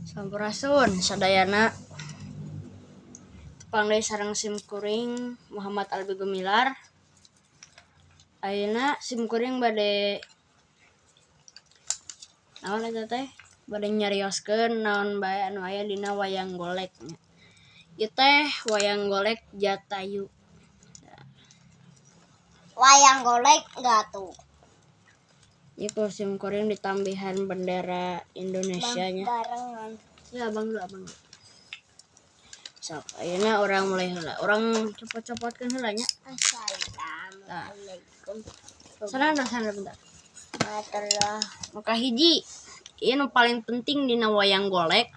Sampurasun sadayana tepang sareng sim kuring Muhammad Albi Gumilar. Ayeuna sim kuring bade naon eta teh bade nyarioskeun naon bae anu aya dina wayang golek nya. Ieu teh wayang golek Jatayu. Wayang golek enggak tuh. Ieu sim kuring ditambihan bendera Indonesia nya. Barengan. Ya abang dulu. Sok ayeuna urang mulai heula. Urang copot-copotkeun heula nya. Assalamualaikum. Sana bentar. Materlah. Maka hiji, ieu nu paling penting dina wayang golek.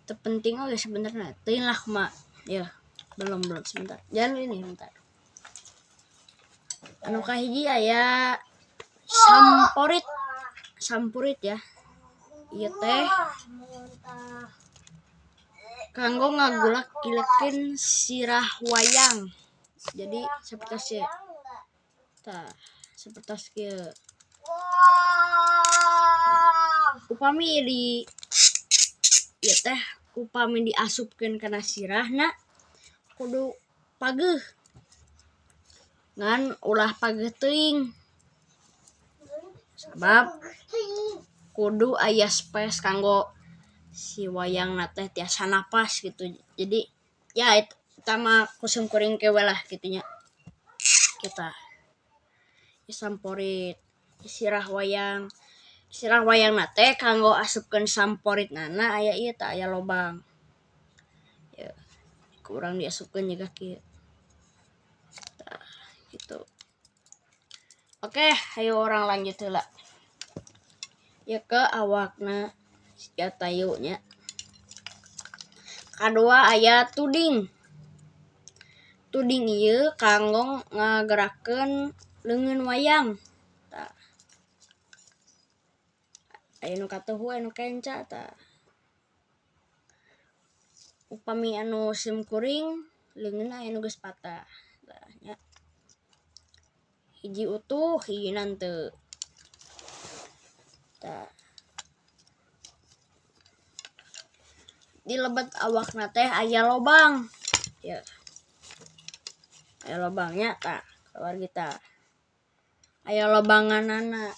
Terpenting oge sebenarnya. Teuing lah kumaha. Ya, belum sebentar. Jangan ini bentar. Anu kahiji aya sampurit ya. Ieu teh kanggo ngagulak gilekeun sirah wayang. Jadi sapertos ieu. Tah, sapertos kieu. Upami ieu teh upami diasupkeun kana sirahna kudu pageuh. Ngan ulah pageuh teuing. Sabab kudu aya space kanggo si wayangna teh tiasa napas gitu. Jadi ya eta mah kusum kuring kewe lah kitu nya. Kita samporit sirah wayangna teh kanggo asupkeun samporitna aya ieu teh aya lobang. Ya, kurang diasupkeun juga kieu. Tah, gitu. Oke, ayo orang lanjut heula. Ya ke awakna Jatayu nya. Kadua aya tuding. Tuding ieu kanggo ngagerakeun leungeun wayang. Tah. Aya nu katuhu aya nu kenca tah. Upami anu sim kuring leungeunna aya nu geus patah. Tah nya. Hiji utuh, hijina henteu. Tah. Di lebet awakna teh aya lobang. Ya. Aya lobangnya tah keluar kita. Aya lobanganana.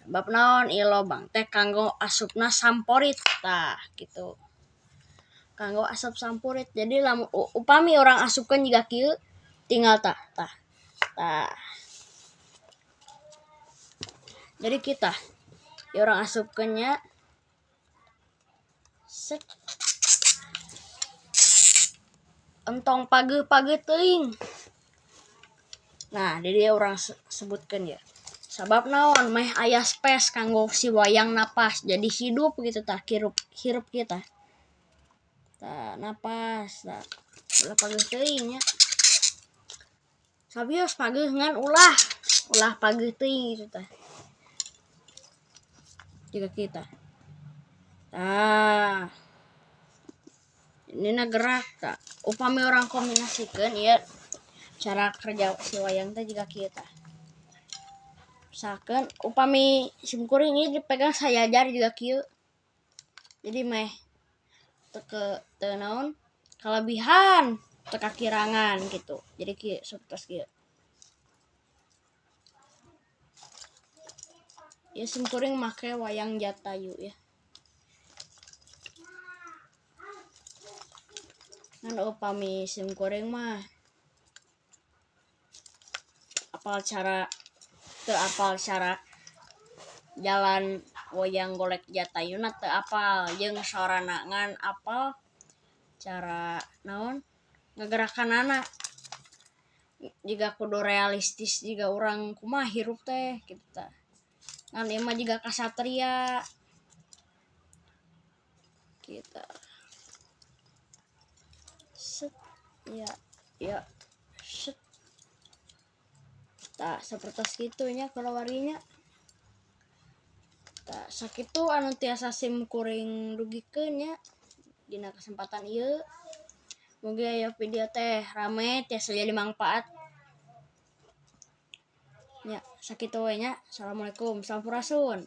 Sebab naon ieu lobang teh kanggo asupna samporit. Tah, gitu. Kanggo asup samporit. Jadi upami orang asupkeun jiga kieu tinggal tah. Jadi kita orang asupkeun nya set entong pageuh teuing. Nah, jadi orang sebutkeun ya. Sabab naon meh aya space kanggo si wayang napas. Jadi hidup gitu tah hirup kita. Tah napas tah. Ulah pageuh teuing nya. Sabios pageuh ngan ulah pageuh teuing gitu tah. Juga kita. Tah. Ini gerak tah. Upami orang kombinasikeun ieu cara kerja si wayang teh juga kieu tah. Misalkan upami sim kuring ieu dipegang sajajar juga kieu. Jadi meh teu naon kalebihan teu kakirangan gitu. Jadi kieu sapertos kieu. Ya sim kuring make wayang Jatayu ya. Ngan upami sim kuring mah teu apal cara jalan wayang golek Jatayuna teu apal jeung sorana ngan apal cara naon ngagerakanana. Jiga kudu realistis jiga urang kumaha hirup teh kitu tah. Ngan ieu mah jiga kasatria. Kita set ya set. Tah sapertos kitu nya kalawarinya. Tah sakitu anu tiasa sim kuring dugikeun nya dina kesempatan ieu. Mugi aya video teh rame tiasa jadi manfaat. Ya, sakitu we nya. Assalamualaikum. Sampurasun.